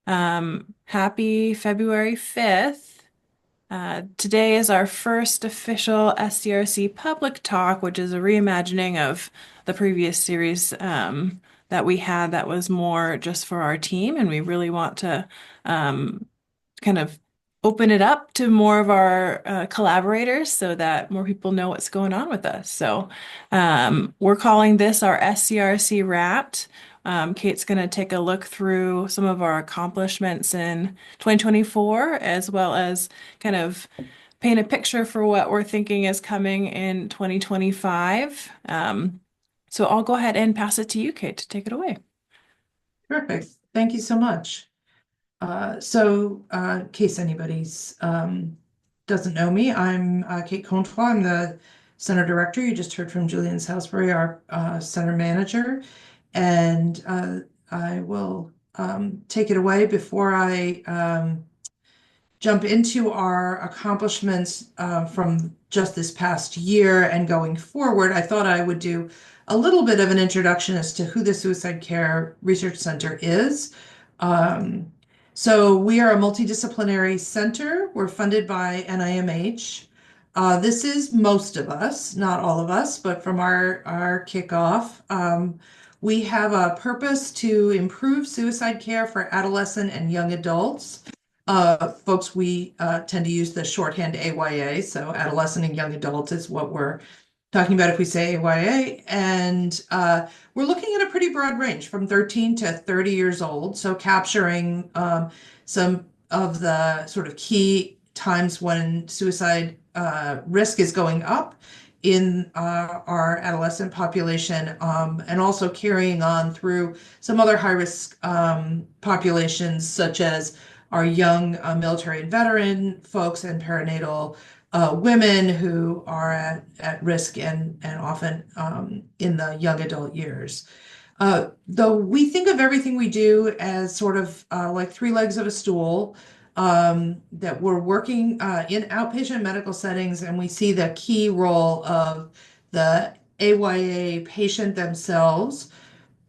Happy February 5th. Today is our first official SCRC public talk, which is a reimagining of the previous series that we had that was more just for our team. And we really want to kind of open it up to more of our collaborators so that more people know what's going on with us. So we're calling this our SCRC Wrapped. Kate's going to take a look through some of our accomplishments in 2024, as well as kind of paint a picture for what we're thinking is coming in 2025. So I'll go ahead and pass it to you, Kate, to take it away. Perfect. Thank you so much. In case anybody's doesn't know me, I'm Kate Comtois. I'm the center director. You just heard from Julian Salisbury, our center manager, and I will take it away before I jump into our accomplishments from just this past year and going forward. I thought I would do a little bit of an introduction as to who the Suicide Care Research Center is. So we are a multidisciplinary center. We're funded by NIMH. This is most of us, not all of us, but from our kickoff, we have a purpose to improve suicide care for adolescent and young adults. Folks, we tend to use the shorthand AYA, so adolescent and young adult is what we're talking about if we say AYA. And we're looking at a pretty broad range from 13 to 30 years old, so capturing some of the sort of key times when suicide risk is going up in our adolescent population, and also carrying on through some other high-risk populations, such as our young military and veteran folks and perinatal women who are at risk and often in the young adult years. Though we think of everything we do as sort of like three legs of a stool, that we're working in outpatient medical settings, and we see the key role of the AYA patient themselves,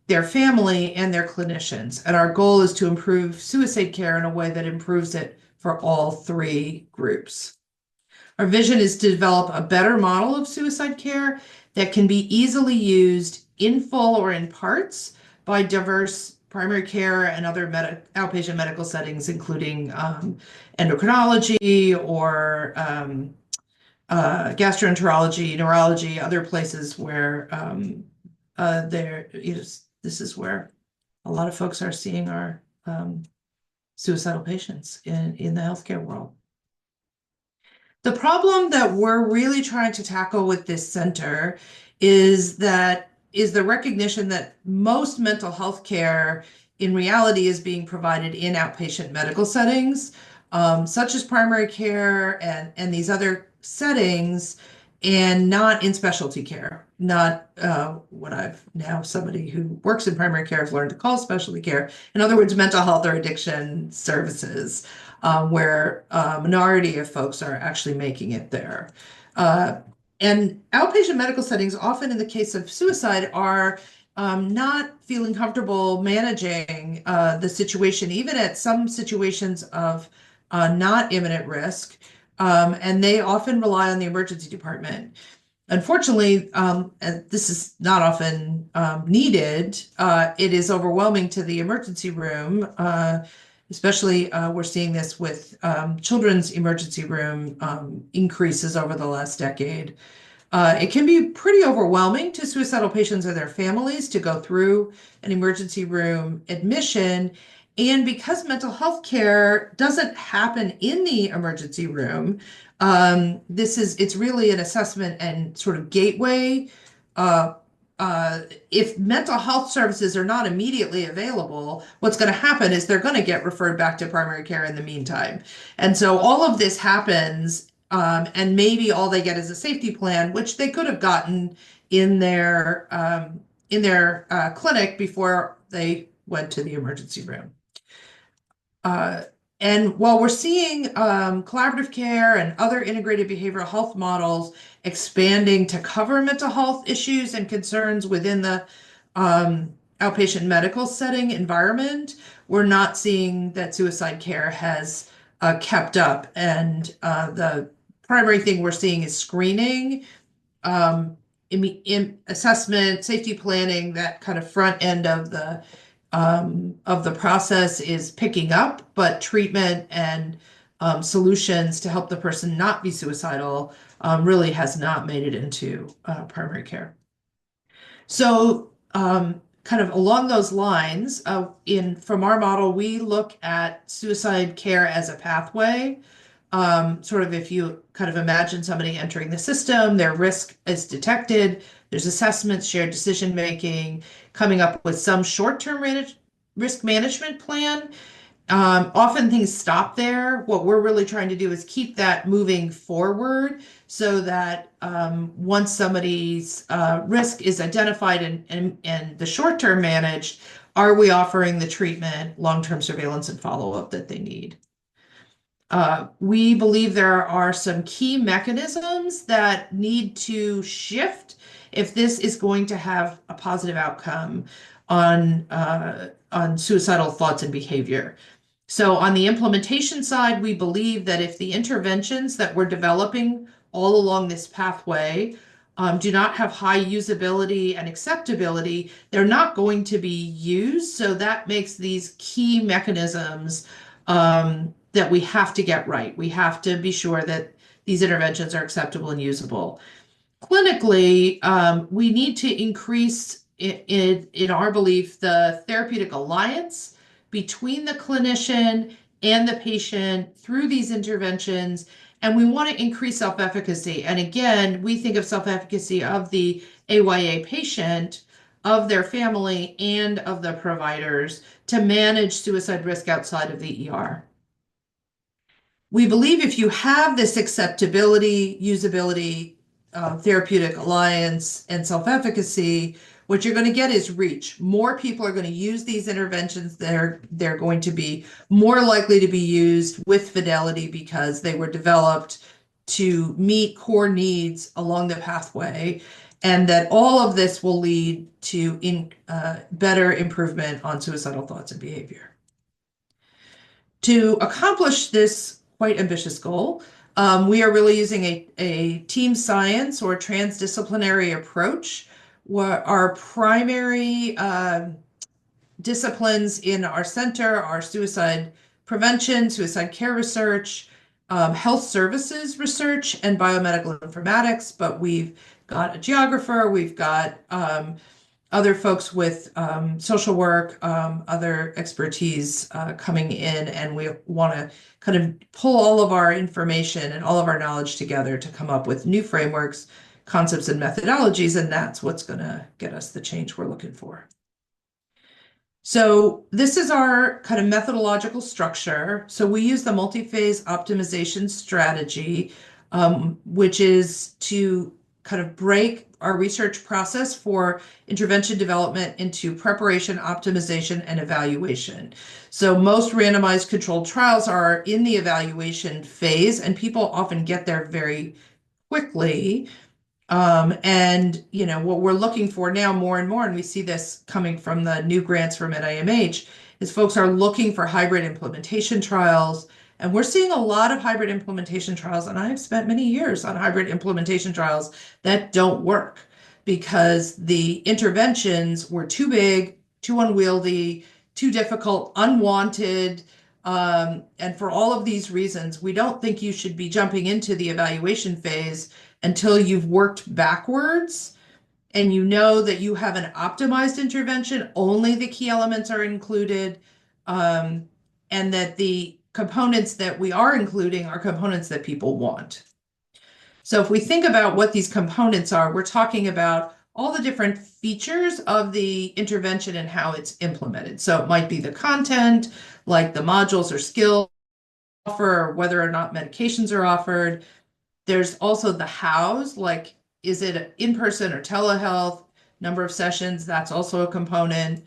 their family, and their clinicians. And our goal is to improve suicide care in a way that improves it for all three groups. Our vision is to develop a better model of suicide care that can be easily used in full or in parts by diverse primary care and other outpatient medical settings, including endocrinology or gastroenterology, neurology, other places where this is where a lot of folks are seeing our suicidal patients in the healthcare world. The problem that we're really trying to tackle with this center is the recognition that most mental health care in reality is being provided in outpatient medical settings, such as primary care and these other settings, and not in specialty care, not what I've now, somebody who works in primary care has learned to call specialty care. In other words, mental health or addiction services, where a minority of folks are actually making it there. And outpatient medical settings, often in the case of suicide, are not feeling comfortable managing the situation, even at some situations of not imminent risk. And they often rely on the emergency department. Unfortunately, and this is not often needed, it is overwhelming to the emergency room, especially we're seeing this with children's emergency room increases over the last decade. It can be pretty overwhelming to suicidal patients and their families to go through an emergency room admission. And because mental health care doesn't happen in the emergency room, it's really an assessment and sort of gateway. If mental health services are not immediately available, what's going to happen is they're going to get referred back to primary care in the meantime. And so all of this happens, and maybe all they get is a safety plan, which they could have gotten in their clinic before they went to the emergency room. And while we're seeing collaborative care and other integrated behavioral health models expanding to cover mental health issues and concerns within the outpatient medical setting environment, we're not seeing that suicide care has kept up. And the primary thing we're seeing is screening, assessment, safety planning, that kind of front end of the process is picking up, but treatment and solutions to help the person not be suicidal really has not made it into primary care. So, kind of along those lines, in from our model, we look at suicide care as a pathway. Sort of if you kind of imagine somebody entering the system, their risk is detected, there's assessments, shared decision making, coming up with some short-term risk management plan. Often things stop there. What we're really trying to do is keep that moving forward so that once somebody's risk is identified and the short term managed, are we offering the treatment, long term surveillance, and follow up that they need? We believe there are some key mechanisms that need to shift if this is going to have a positive outcome on suicidal thoughts and behavior. So on the implementation side, we believe that if the interventions that we're developing all along this pathway do not have high usability and acceptability, they're not going to be used. So that makes these key mechanisms that we have to get right. We have to be sure that these interventions are acceptable and usable. Clinically, we need to increase, in our belief, the therapeutic alliance between the clinician and the patient through these interventions. And we want to increase self-efficacy. And again, we think of self-efficacy of the AYA patient, of their family, and of the providers to manage suicide risk outside of the ER. We believe if you have this acceptability, usability, therapeutic alliance, and self-efficacy, what you're going to get is reach. More people are going to use these interventions. They're going to be more likely to be used with fidelity because they were developed to meet core needs along the pathway, and that all of this will lead to better improvement on suicidal thoughts and behavior. To accomplish this quite ambitious goal, we are really using a team science or transdisciplinary approach. Our primary disciplines in our center are suicide prevention, suicide care research, health services research, and biomedical informatics. But we've got a geographer, we've got other folks with social work, other expertise coming in, and we want to kind of pull all of our information and all of our knowledge together to come up with new frameworks, concepts, and methodologies, and that's what's going to get us the change we're looking for. So this is our kind of methodological structure. So we use the multi-phase optimization strategy, which is to kind of break our research process for intervention development into preparation, optimization, and evaluation. So most randomized controlled trials are in the evaluation phase, and people often get there very quickly. And what we're looking for now more and more, and we see this coming from the new grants from NIMH, is folks are looking for hybrid implementation trials. And we're seeing a lot of hybrid implementation trials, and I've spent many years on hybrid implementation trials that don't work because the interventions were too big, too unwieldy, too difficult, unwanted. And for all of these reasons, we don't think you should be jumping into the evaluation phase until you've worked backwards and you know that you have an optimized intervention, only the key elements are included, and that the components that we are including are components that people want. So if we think about what these components are, we're talking about all the different features of the intervention and how it's implemented. So it might be the content, like the modules or skills offer, or whether or not medications are offered. There's also the hows, like is it in-person or telehealth, number of sessions, that's also a component.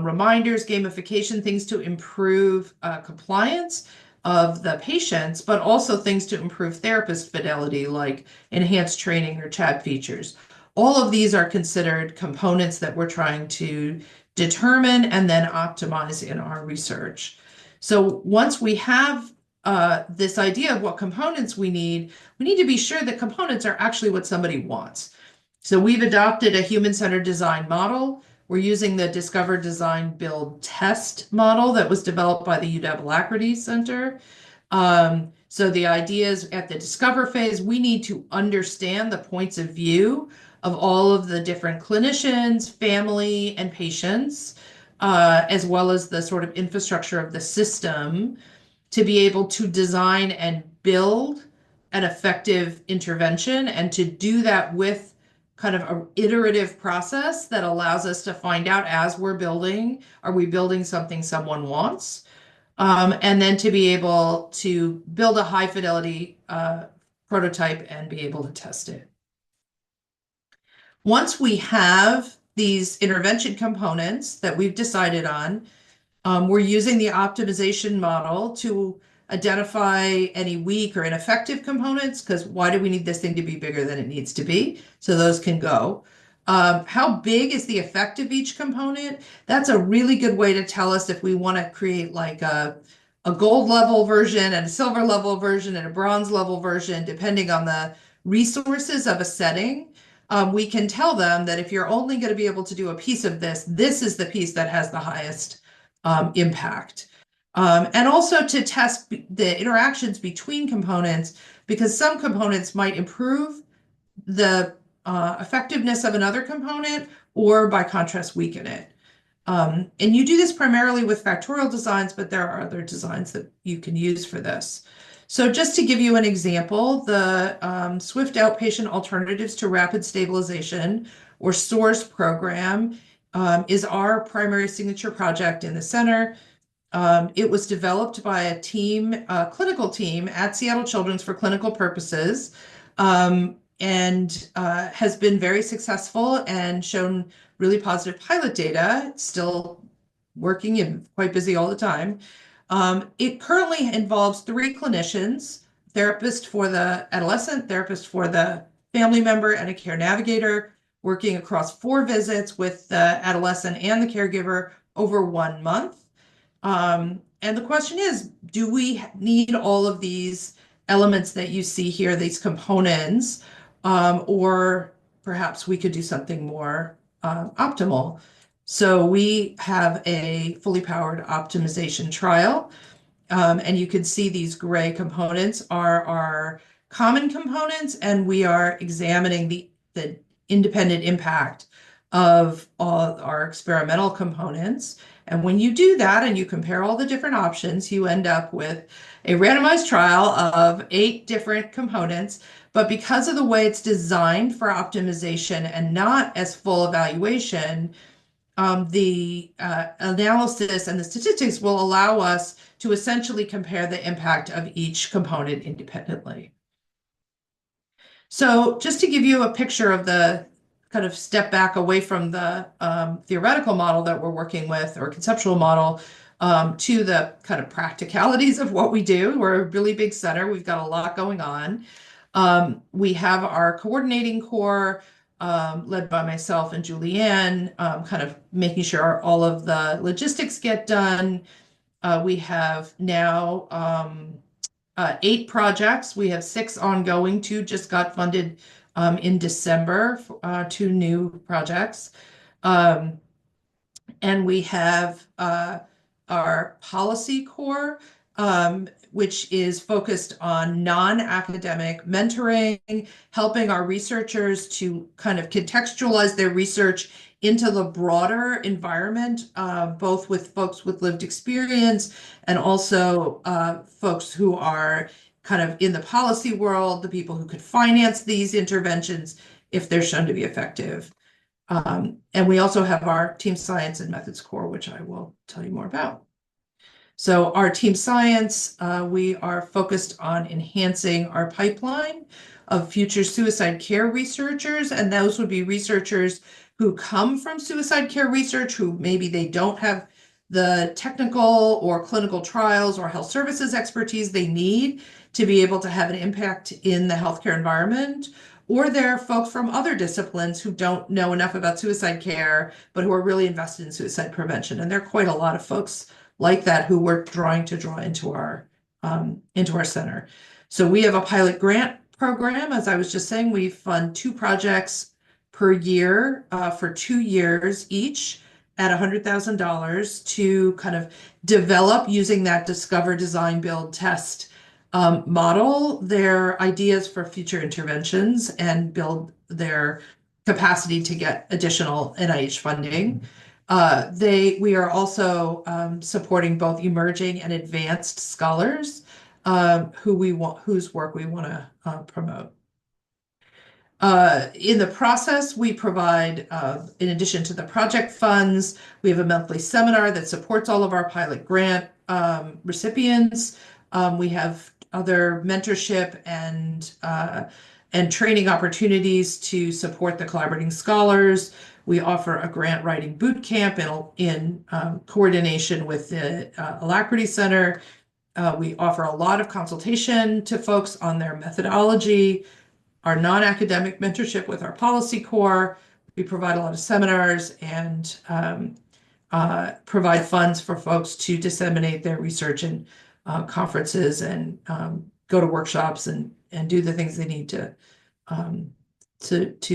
Reminders, gamification, things to improve compliance of the patients, but also things to improve therapist fidelity, like enhanced training or chat features. all of these are considered components that we're trying to determine and then optimize in our research. So once we have this idea of what components we need to be sure that components are actually what somebody wants. So we've adopted a human-centered design model. We're using the Discover, Design, Build, Test model that was developed by the UW Alacrity Center. So the idea is at the discover phase, we need to understand the points of view of all of the different clinicians, family, and patients, as well as the sort of infrastructure of the system to be able to design and build an effective intervention and to do that with kind of an iterative process that allows us to find out as we're building, are we building something someone wants? And then to be able to build a high fidelity prototype and be able to test it. Once we have these intervention components that we've decided on, we're using the optimization model to identify any weak or ineffective components, because why do we need this thing to be bigger than it needs to be? So those can go. How big is the effect of each component? That's a really good way to tell us if we want to create like a gold level version and a silver level version and a bronze level version, depending on the resources of a setting. We can tell them that if you're only going to be able to do a piece of this, this is the piece that has the highest impact. And also to test the interactions between components, because some components might improve the effectiveness of another component or by contrast weaken it. And you do this primarily with factorial designs, but there are other designs that you can use for this. So just to give you an example, the Swift Outpatient Alternatives to Rapid Stabilization, or SOURCE program, is our primary signature project in the center. It was developed by a clinical team at Seattle Children's for clinical purposes, and has been very successful and shown really positive pilot data. It's still working and quite busy all the time. It currently involves 3 clinicians, therapist for the adolescent, therapist for the family member, and a care navigator, working across 4 visits with the adolescent and the caregiver over 1 month. And the question is, do we need all of these elements that you see here, these components, or perhaps we could do something more optimal? So we have a fully powered optimization trial, and you can see these gray components are our common components, and we are examining the independent impact of all our experimental components. And when you do that and you compare all the different options, you end up with a randomized trial of 8 different components. But because of the way it's designed for optimization and not as full evaluation, the analysis and the statistics will allow us to essentially compare the impact of each component independently. So just to give you a picture of the kind of step back away from the theoretical model that we're working with, or conceptual model, to the kind of practicalities of what we do. We're a really big center. We've got a lot going on. We have our coordinating core, led by myself and Julianne, kind of making sure all of the logistics get done. We have now 8 projects. We have 6 ongoing. 2 just got funded in December, 2 new projects. And we have our policy core, which is focused on non-academic mentoring, helping our researchers to kind of contextualize their research into the broader environment, both with folks with lived experience and also folks who are kind of in the policy world, the people who could finance these interventions if they're shown to be effective. And we also have our team science and methods core, which I will tell you more about. So our team science, we are focused on enhancing our pipeline of future suicide care researchers, and those would be researchers who come from suicide care research, who maybe they don't have the technical or clinical trials or health services expertise they need to be able to have an impact in the healthcare environment, or they're folks from other disciplines who don't know enough about suicide care, but who are really invested in suicide prevention. And there are quite a lot of folks like that who we're trying to draw into our center. So we have a pilot grant program. As I was just saying, we fund two projects per year for 2 years each at $100,000 to kind of develop using that discover, design, build, test model their ideas for future interventions and build their capacity to get additional NIH funding. We are also supporting both emerging and advanced scholars whose work we want to promote. In the process, we provide, in addition to the project funds, we have a monthly seminar that supports all of our pilot grant recipients. We have other mentorship and training opportunities to support the collaborating scholars. We offer a grant writing boot camp in coordination with the Alacrity Center. We offer a lot of consultation to folks on their methodology, our non-academic mentorship with our policy core. We provide a lot of seminars and provide funds for folks to disseminate their research in conferences and go to workshops and do the things they need to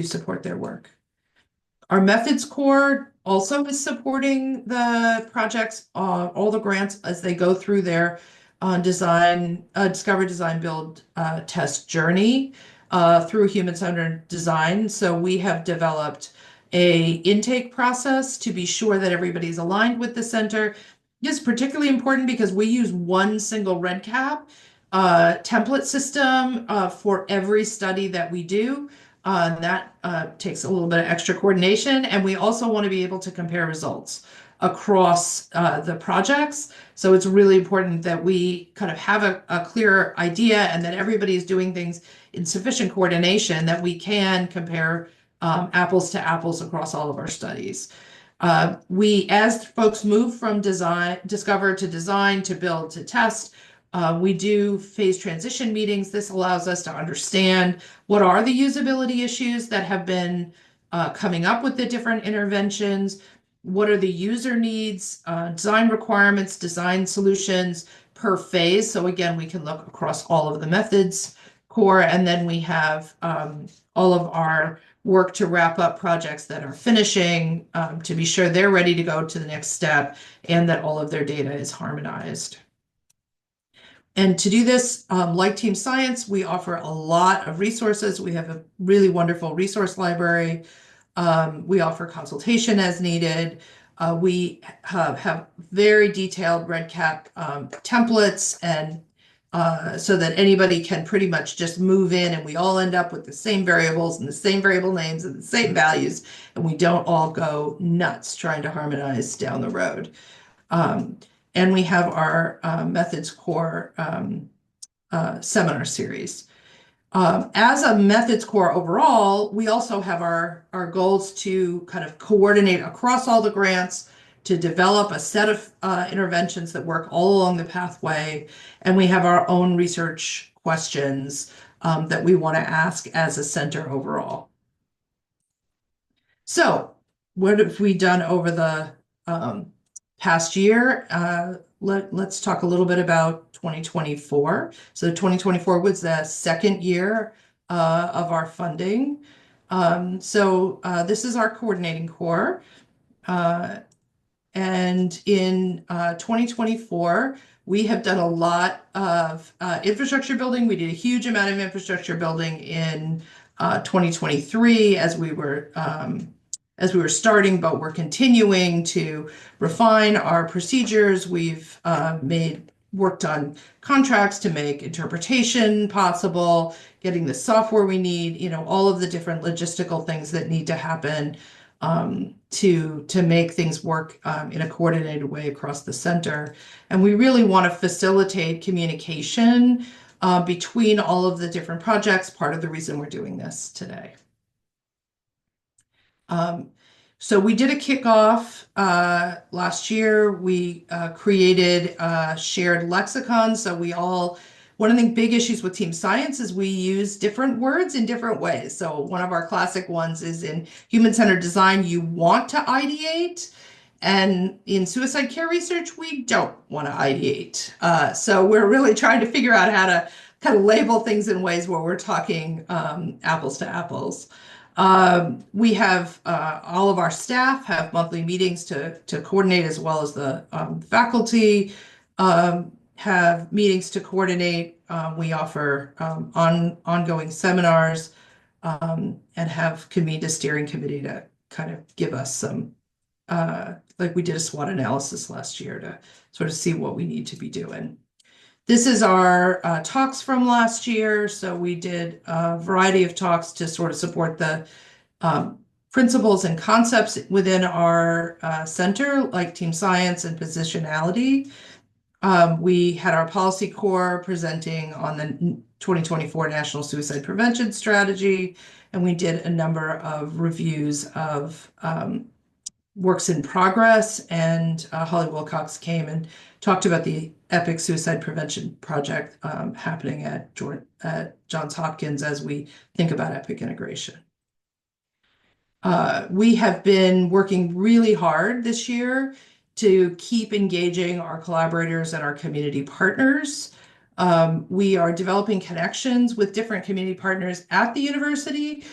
support their work. Our methods core also is supporting the projects, all the grants as they go through their discover, design, build, test journey through human-centered design. So we have developed a intake process to be sure that everybody's aligned with the center. This is particularly important because we use one single REDCap template system for every study that we do. That takes a little bit of extra coordination, and we also want to be able to compare results across the projects. So it's really important that we kind of have a clear idea and that everybody is doing things in sufficient coordination that we can compare apples to apples across all of our studies. As folks move from discover to design to build to test, we do phase transition meetings. This allows us to understand what are the usability issues that have been coming up with the different interventions. What are the user needs, design requirements, design solutions per phase? So again, we can look across all of the methods core, and then we have all of our work to wrap up projects that are finishing to be sure they're ready to go to the next step and that all of their data is harmonized. And to do this, like Team Science, we offer a lot of resources. We have a really wonderful resource library. We offer consultation as needed. We have very detailed REDCap templates, and so that anybody can pretty much just move in and we all end up with the same variables and the same variable names and the same values, and we don't all go nuts trying to harmonize down the road. And we have our methods core seminar series. As a methods core overall, we also have our goals to kind of coordinate across all the grants to develop a set of interventions that work all along the pathway. And we have our own research questions that we want to ask as a center overall. So what have we done over the past year? Let's talk a little bit about 2024. So 2024 was the second year of our funding. This is our coordinating core. And in 2024, we have done a lot of infrastructure building. We did a huge amount of infrastructure building in 2023 as we were starting, but we're continuing to refine our procedures. We've worked on contracts to make interpretation possible, getting the software we need, all of the different logistical things that need to happen to make things work in a coordinated way across the center. And we really want to facilitate communication between all of the different projects, part of the reason we're doing this today. So we did a kickoff last year. We created a shared lexicon, so we all one of the big issues with team science is we use different words in different ways. So one of our classic ones is in human-centered design, you want to ideate. And in suicide care research, we don't want to ideate. So we're really trying to figure out how to kind of label things in ways where we're talking apples to apples. We have all of our staff have monthly meetings to coordinate, as well as the faculty have meetings to coordinate. We offer ongoing seminars and have convened a steering committee to kind of give us some like we did a SWOT analysis last year to sort of see what we need to be doing. This is our talks from last year. So we did a variety of talks to sort of support the principles and concepts within our center, like team science and positionality. We had our policy core presenting on the 2024 National Suicide Prevention Strategy, and we did a number of reviews of works in progress, and Holly Wilcox came and talked about the EPIC Suicide Prevention Project happening at Johns Hopkins as we think about EPIC integration. We have been working really hard this year to keep engaging our collaborators and our community partners. We are developing connections with different community partners at the university,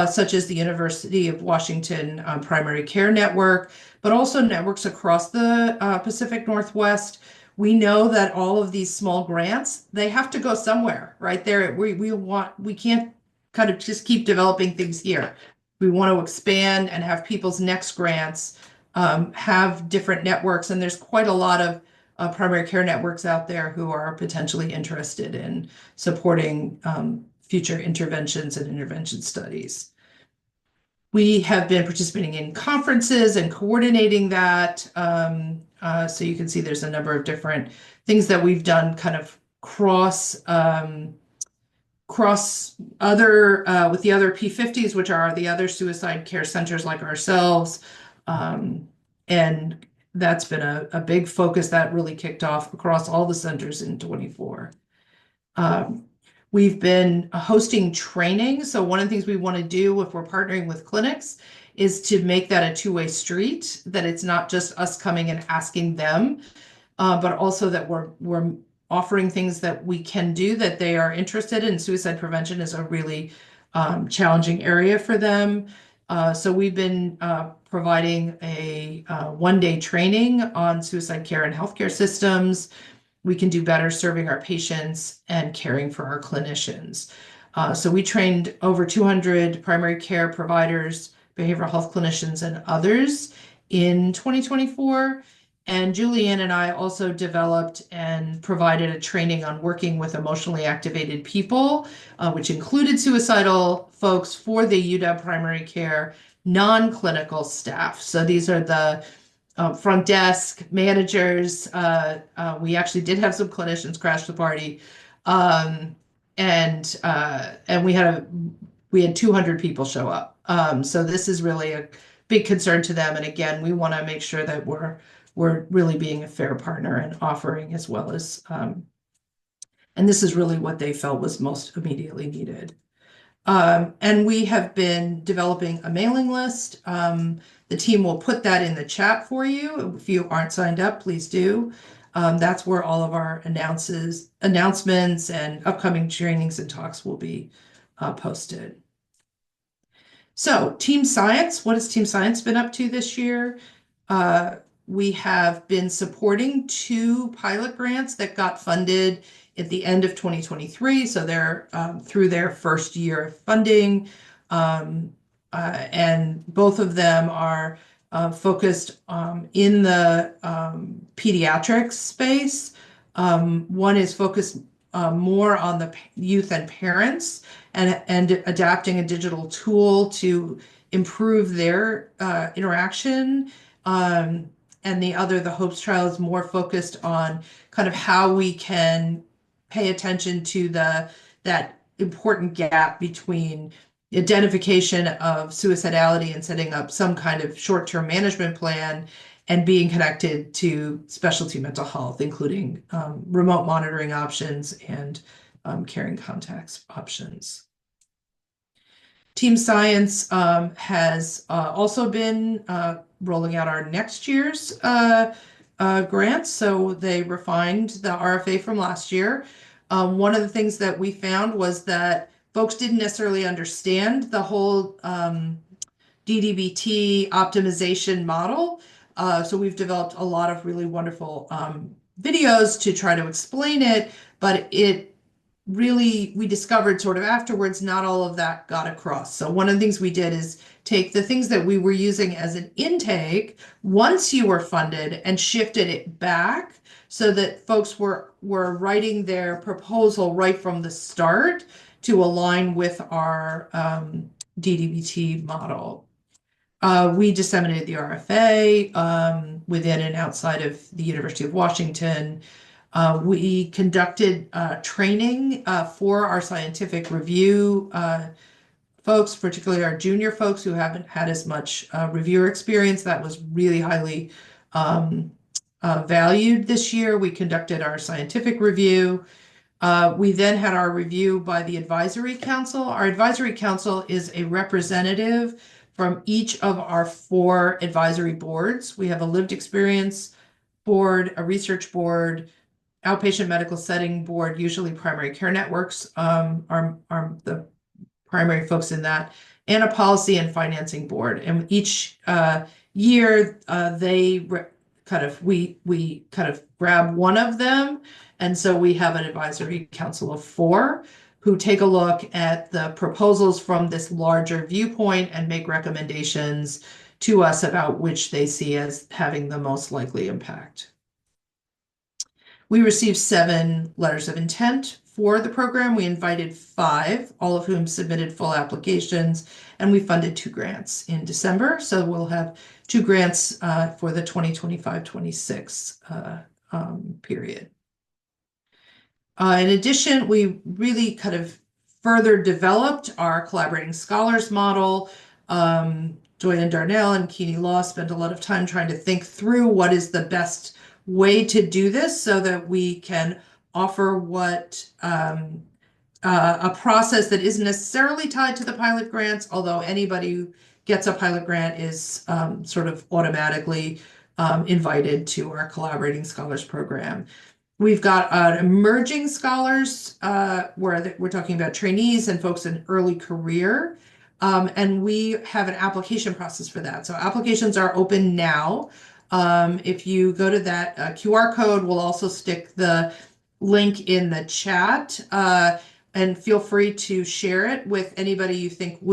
such as the University of Washington Primary Care Network, but also networks across the Pacific Northwest. We know that all of these small grants, they have to go somewhere, right? We can't kind of just keep developing things here. We want to expand and have people's next grants have different networks, and there's quite a lot of primary care networks out there who are potentially interested in supporting future interventions and intervention studies. We have been participating in conferences and coordinating that. So you can see there's a number of different things that we've done kind of cross other with the other P50s, which are the other suicide care centers like ourselves. And that's been a big focus that really kicked off across all the centers in 24. We've been hosting training. So one of the things we want to do if we're partnering with clinics is to make that a two-way street, that it's not just us coming and asking them, but also that we're offering things that we can do that they are interested in. Suicide prevention is a really challenging area for them. So we've been providing a one-day training on suicide care and healthcare systems. We can do better serving our patients and caring for our clinicians. So we trained over 200 primary care providers, behavioral health clinicians, and others in 2024. And Julianne and I also developed and provided a training on working with emotionally activated people, which included suicidal folks for the UW primary care non-clinical staff. So these are the front desk managers. We actually did have some clinicians crash the party, and we had 200 people show up. So this is really a big concern to them. And again, we want to make sure that we're really being a fair partner and offering as well as, and this is really what they felt was most immediately needed. And we have been developing a mailing list. The team will put that in the chat for you. If you aren't signed up, please do. That's where all of our announcements and upcoming trainings and talks will be posted. So Team Science, what has Team Science been up to this year? We have been supporting 2 pilot grants that got funded at the end of 2023. So they're through their first year of funding. And both of them are focused in the pediatrics space. One is focused more on the youth and parents and adapting a digital tool to improve their interaction. And the other, the HOPES trial, is more focused on kind of how we can pay attention to that important gap between identification of suicidality and setting up some kind of short-term management plan and being connected to specialty mental health, including remote monitoring options and caring contacts options. Team Science has also been rolling out our next year's grants. So they refined the RFA from last year. One of the things that we found was that folks didn't necessarily understand the whole DDBT optimization model. So we've developed a lot of really wonderful videos to try to explain it, but it really, we discovered sort of afterwards, not all of that got across. So one of the things we did is take the things that we were using as an intake once you were funded and shifted it back so that folks were writing their proposal right from the start to align with our DDBT model. We disseminated the RFA within and outside of the University of Washington. We conducted training for our scientific review folks, particularly our junior folks who haven't had as much reviewer experience. That was really highly valued this year. We conducted our scientific review. We then had our review by the advisory council. Our advisory council is a representative from each of our 4 advisory boards. We have a lived experience board, a research board, outpatient medical setting board, usually primary care networks are the primary folks in that, and a policy and financing board. And each year they we kind of grab one of them. And so we have an advisory council of 4 who take a look at the proposals from this larger viewpoint and make recommendations to us about which they see as having the most likely impact. We received 7 letters of intent for the program. We invited 5, all of whom submitted full applications, and we funded 2 grants in December. So we'll have 2 grants for the 2025-26 period. In addition, we really kind of further developed our collaborating scholars model. Joyanne Darnell and Keeney Law spent a lot of time trying to think through what is the best way to do this so that we can offer what a process that isn't necessarily tied to the pilot grants, although anybody who gets a pilot grant is sort of automatically invited to our collaborating scholars program. We've got emerging scholars where we're talking about trainees and folks in early career. And we have an application process for that. So applications are open now. If you go to that QR code, we'll also stick the link in the chat. And feel free to share it with anybody you think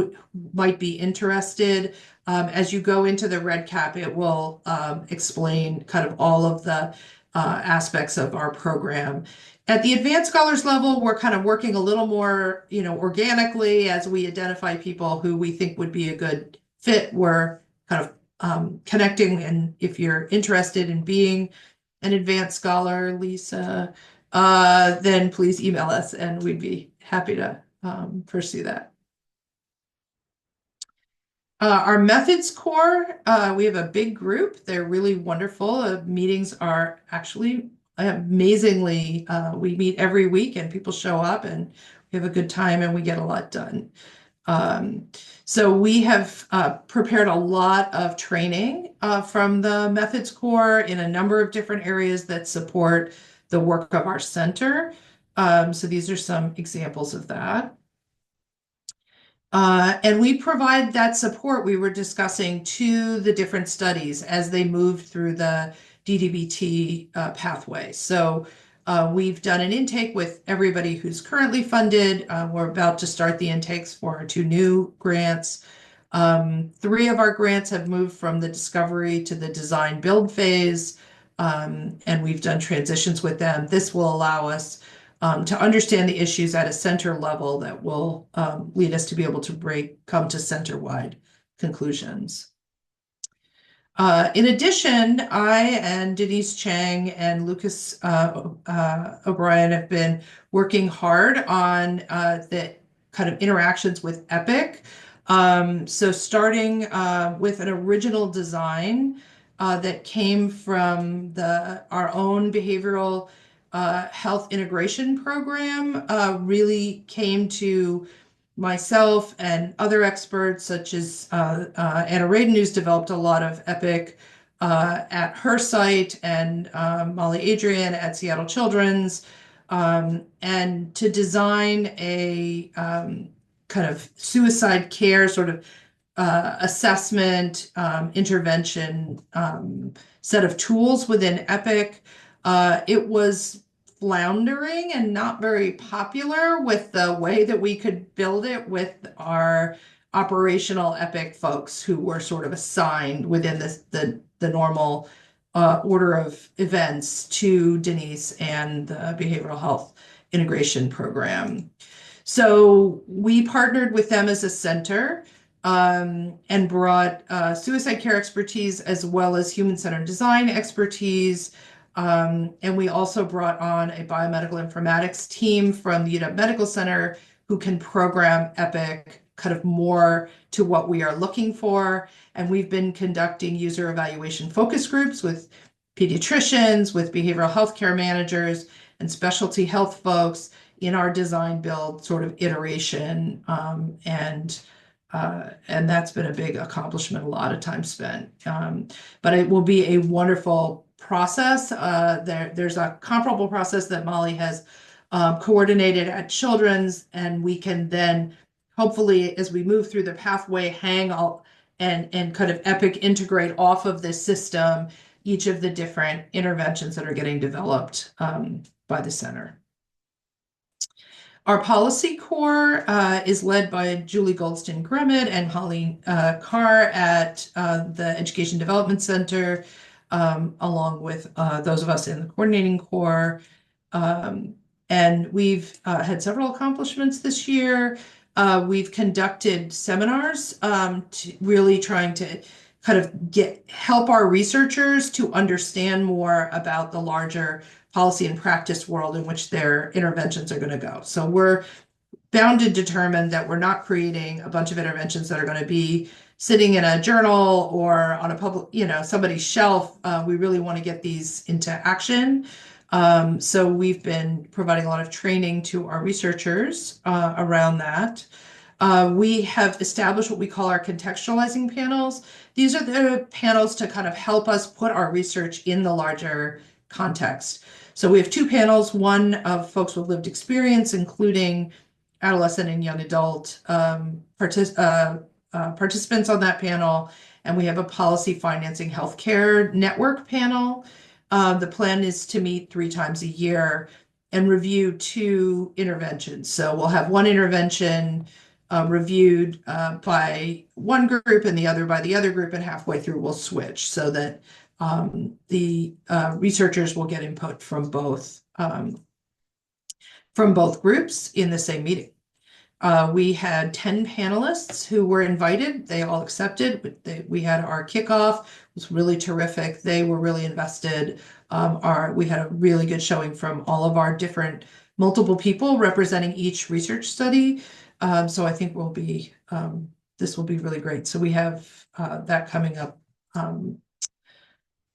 might be interested. As you go into the red cap, it will explain kind of all of the aspects of our program. At the advanced scholars level, we're kind of working a little more, organically as we identify people who we think would be a good fit. We're kind of connecting, and if you're interested in being an advanced scholar, Lisa, then please email us and we'd be happy to pursue that. Our methods core, we have a big group. They're really wonderful. Meetings are actually amazingly, we meet every week and people show up and we have a good time and we get a lot done. So we have prepared a lot of training from the methods core in a number of different areas that support the work of our center. So these are some examples of that. And we provide that support we were discussing to the different studies as they moved through the DDBT pathway. So we've done an intake with everybody who's currently funded. We're about to start the intakes for our 2 new grants. 3 of our grants have moved from the discovery to the design build phase, and we've done transitions with them. This will allow us to understand the issues at a center level that will lead us to be able to come to center-wide conclusions. In addition, I and Denise Chang and Lucas O'Brien have been working hard on the kind of interactions with Epic. So starting with an original design that came from our own behavioral health integration program really came to myself and other experts, such as Anna Radin, who's developed a lot of EPIC at her site, and Molly Adrian at Seattle Children's, and to design a kind of suicide care sort of assessment, intervention set of tools within EPIC. It was floundering and not very popular with the way that we could build it with our operational EPIC folks who were sort of assigned within the normal order of events to Denise and the behavioral health integration program. So we partnered with them as a center and brought suicide care expertise as well as human-centered design expertise. And we also brought on a biomedical informatics team from the UW Medical Center who can program EPIC kind of more to what we are looking for. And we've been conducting user evaluation focus groups with pediatricians, with behavioral health care managers, and specialty health folks in our design build sort of iteration. And that's been a big accomplishment, a lot of time spent. But it will be a wonderful process. There's a comparable process that Molly has coordinated at Children's, and we can then hopefully, as we move through the pathway, hang all and kind of EPIC integrate off of this system each of the different interventions that are getting developed by the center. Our policy core is led by Julie Goldstein Gremmett and Holly Carr at the Education Development Center, along with those of us in the coordinating core. And we've had several accomplishments this year. We've conducted seminars really trying to kind of help our researchers to understand more about the larger policy and practice world in which their interventions are going to go. So we're bound to determine that we're not creating a bunch of interventions that are going to be sitting in a journal or on a public, somebody's shelf. We really want to get these into action. So we've been providing a lot of training to our researchers around that. We have established what we call our contextualizing panels. These are the panels to kind of help us put our research in the larger context. So we have two panels, one of folks with lived experience, including adolescent and young adult participants on that panel. And we have a policy financing healthcare network panel. The plan is to meet 3 times a year and review 2 interventions. So we'll have one intervention reviewed by one group and the other by the other group, and halfway through we'll switch so that the researchers will get input from both groups in the same meeting. We had 10 panelists who were invited. They all accepted. We had our kickoff. It was really terrific. They were really invested. We had a really good showing from all of our different multiple people representing each research study. So I think this will be really great. So we have that coming up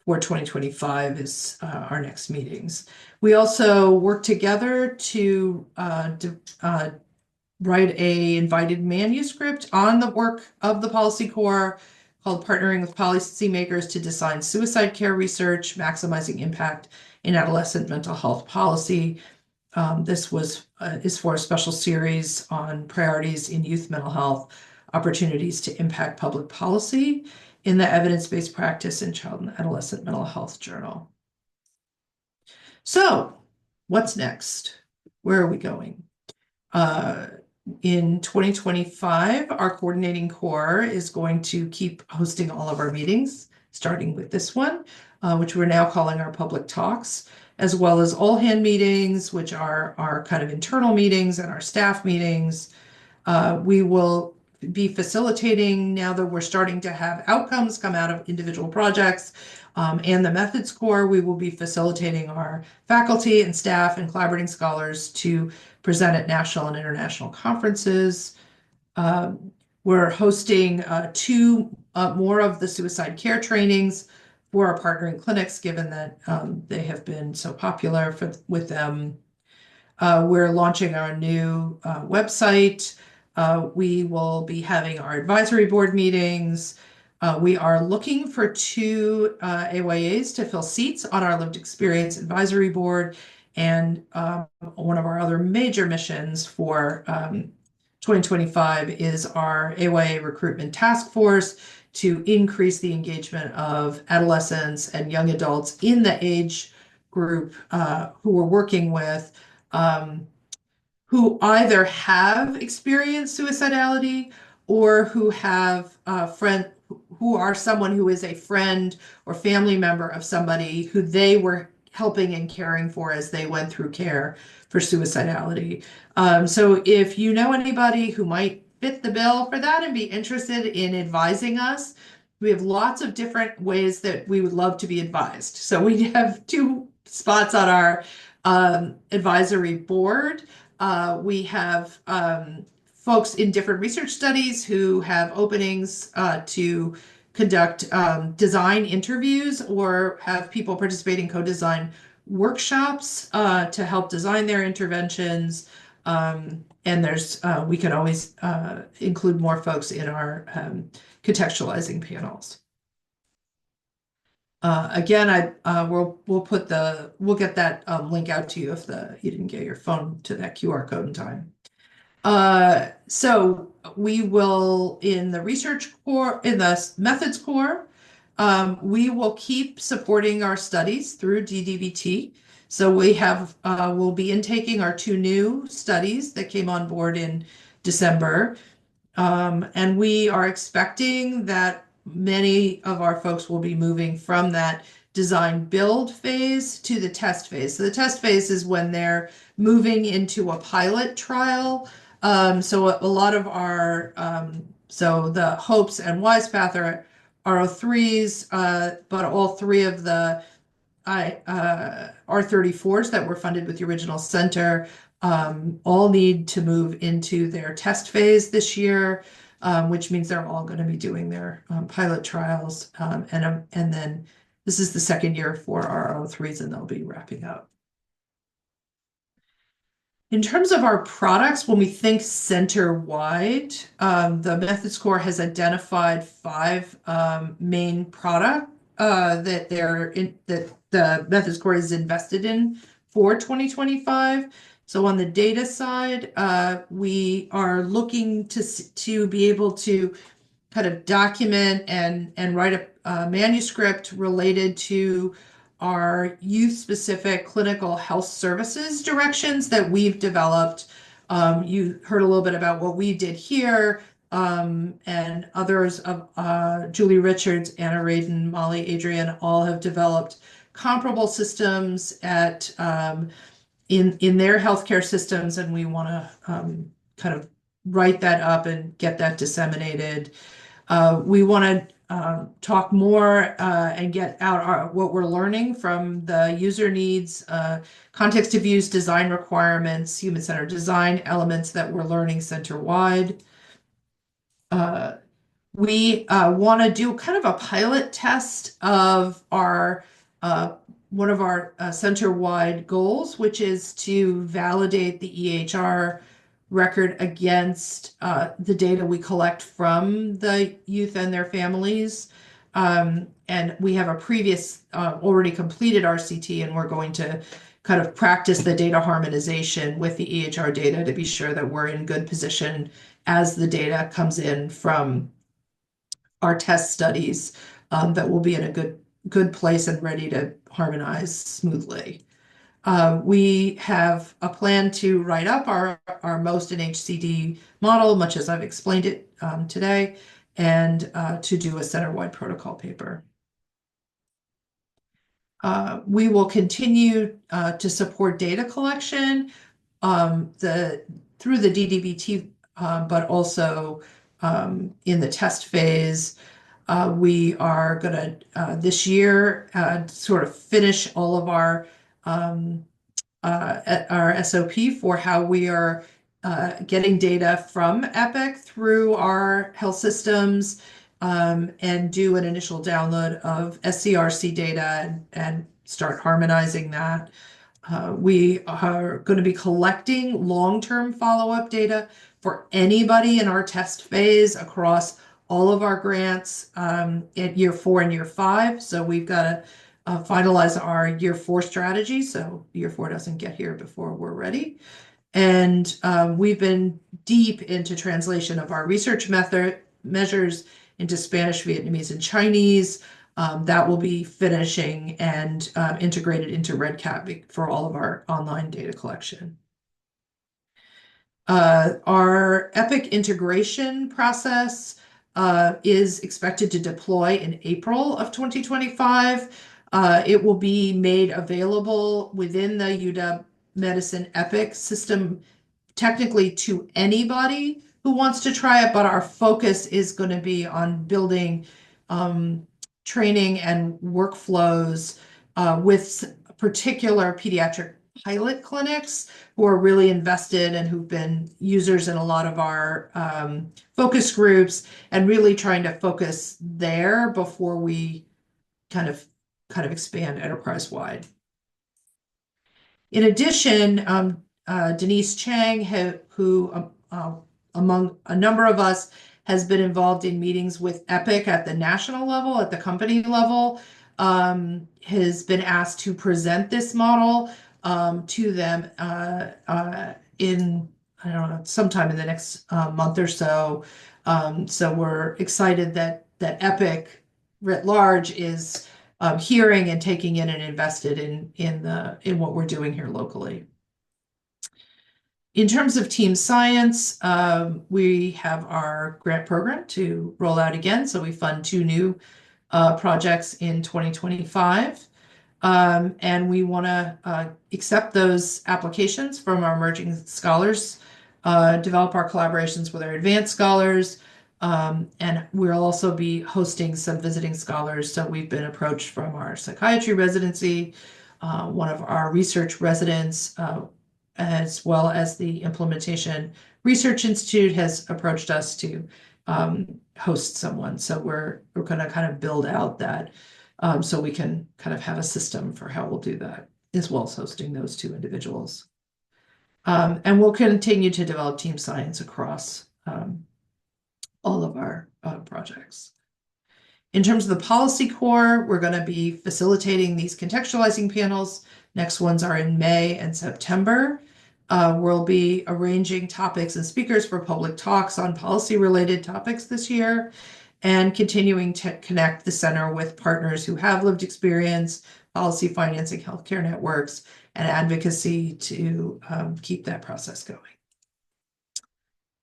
for 2025 is our next meetings. We also work together to write a invited manuscript on the work of the policy core called Partnering with Policymakers to Design Suicide Care Research, Maximizing Impact in Adolescent Mental Health Policy. This is for a special series on priorities in youth mental health, opportunities to impact public policy in the Evidence-Based Practice in Child and Adolescent Mental Health Journal. So what's next? Where are we going? In 2025, our coordinating core is going to keep hosting all of our meetings, starting with this one, which we're now calling our public talks, as well as all-hand meetings, which are our kind of internal meetings and our staff meetings. We will be facilitating, now that we're starting to have outcomes come out of individual projects and the methods core, we will be facilitating our faculty and staff and collaborating scholars to present at national and international conferences. We're hosting 2 more of the suicide care trainings for our partnering clinics, given that they have been so popular with them. We're launching our new website. We will be having our advisory board meetings. We are looking for two AYAs to fill seats on our lived experience advisory board. And one of our other major missions for 2025 is our AYA recruitment task force to increase the engagement of adolescents and young adults in the age group who we're working with, um, who either have experienced suicidality or who have a friend who are someone who is a friend or family member of somebody who they were helping and caring for as they went through care for suicidality. So if you know anybody who might fit the bill for that and be interested in advising us, we have lots of different ways that we would love to be advised. So we have two spots on our advisory board. We have folks in different research studies who have openings to conduct design interviews or have people participate in co-design workshops to help design their interventions. And we can always include more folks in our contextualizing panels. Again, we'll get that link out to you if you didn't get your phone to that QR code in time. So we will, in the research core, in the methods core, we will keep supporting our studies through DDBT. So we'll be intaking our two new studies that came on board in December. And we are expecting that many of our folks will be moving from that design build phase to the test phase. So the test phase is when they're moving into a pilot trial. So a lot of so the HOPES and WISE-PATH are R03s, but all three of the R34s that were funded with the original center all need to move into their test phase this year, which means they're all going to be doing their pilot trials. And then this is the second year for our R03s, and they'll be wrapping up. In terms of our products, when we think center-wide, the method score has identified five main products that the method score is invested in for 2025. So on the data side, we are looking to be able to kind of document and write a manuscript related to our youth-specific clinical health services directions that we've developed. You heard a little bit about what we did here, and others of Julie Richards, Anna Radin, Molly Adrian all have developed comparable systems in their healthcare systems, and we want to kind of write that up and get that disseminated. We want to talk more and get out what we're learning from the user needs, context of use, design requirements, human-centered design elements that we're learning center-wide. We want to do kind of a pilot test of one of our center-wide goals, which is to validate the EHR record against the data we collect from the youth and their families. And we have a previous already completed RCT, and we're going to kind of practice the data harmonization with the EHR data to be sure that we're in good position as the data comes in from our test studies, that we'll be in a good place and ready to harmonize smoothly. We have a plan to write up our most in HCD model, much as I've explained it today, and to do a center-wide protocol paper. We will continue to support data collection through the DDBT, but also in the test phase. We are going to this year sort of finish all of our SOP for how we are getting data from Epic through our health systems, and do an initial download of SCRC data and start harmonizing that. We are going to be collecting long-term follow-up data for anybody in our test phase across all of our grants at year 4 and year 5. So we've got to finalize our year 4 strategy so year 4 doesn't get here before we're ready. And we've been deep into translation of our research method measures into Spanish, Vietnamese, and Chinese. That will be finishing and integrated into REDCap for all of our online data collection. Our Epic integration process is expected to deploy in April of 2025. It will be made available within the UW Medicine Epic system technically to anybody who wants to try it, but our focus is going to be on building training and workflows with particular pediatric pilot clinics who are really invested and who've been users in a lot of our focus groups and really trying to focus there before we kind of expand enterprise-wide. In addition, Denise Chang, who among a number of us has been involved in meetings with Epic at the national level, at the company level, has been asked to present this model to them in, I don't know, sometime in the next month or so. So we're excited that Epic writ large is hearing and taking in and invested in what we're doing here locally. In terms of team science, we have our grant program to roll out again. So we fund 2 new projects in 2025. And we want to accept those applications from our emerging scholars, develop our collaborations with our advanced scholars, and we'll also be hosting some visiting scholars. So we've been approached from our psychiatry residency, one of our research residents, as well as the Implementation Research Institute has approached us to host someone. So we're going to kind of build out that so we can kind of have a system for how we'll do that, as well as hosting those 2 individuals. And we'll continue to develop team science across all of our projects. In terms of the policy core, we're going to be facilitating these contextualizing panels. Next ones are in May and September. We'll be arranging topics and speakers for public talks on policy-related topics this year, and continuing to connect the center with partners who have lived experience, policy financing, healthcare networks, and advocacy to keep that process going.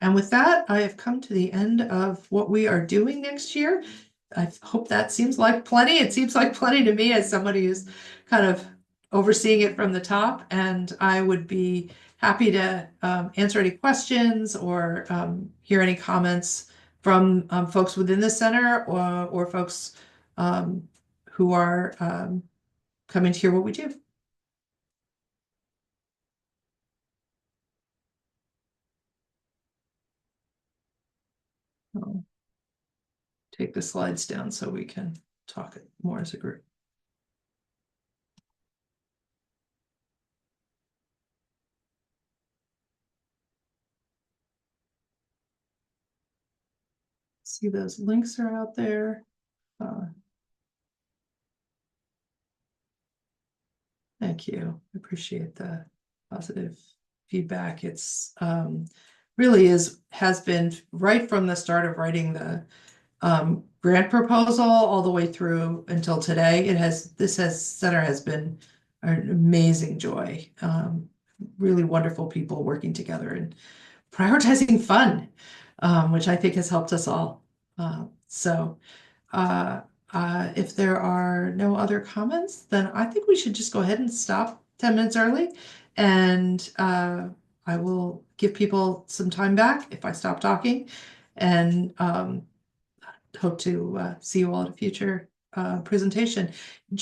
And with that, I have come to the end of what we are doing next year. I hope that seems like plenty. It seems like plenty to me as somebody who's kind of overseeing it from the top, and I would be happy to answer any questions or hear any comments from folks within the center or folks who are coming to hear what we do. I'll take the slides down so we can talk more as a group. See, those links are out there. Thank you. I appreciate the positive feedback. It's really has been right from the start of writing the grant proposal all the way through until today. Center has been an amazing joy. Really wonderful people working together and prioritizing fun, which I think has helped us all. If there are no other comments, then I think we should just go ahead and stop 10 minutes early, and I will give people some time back if I stop talking, and hope to see you all at a future presentation. Julie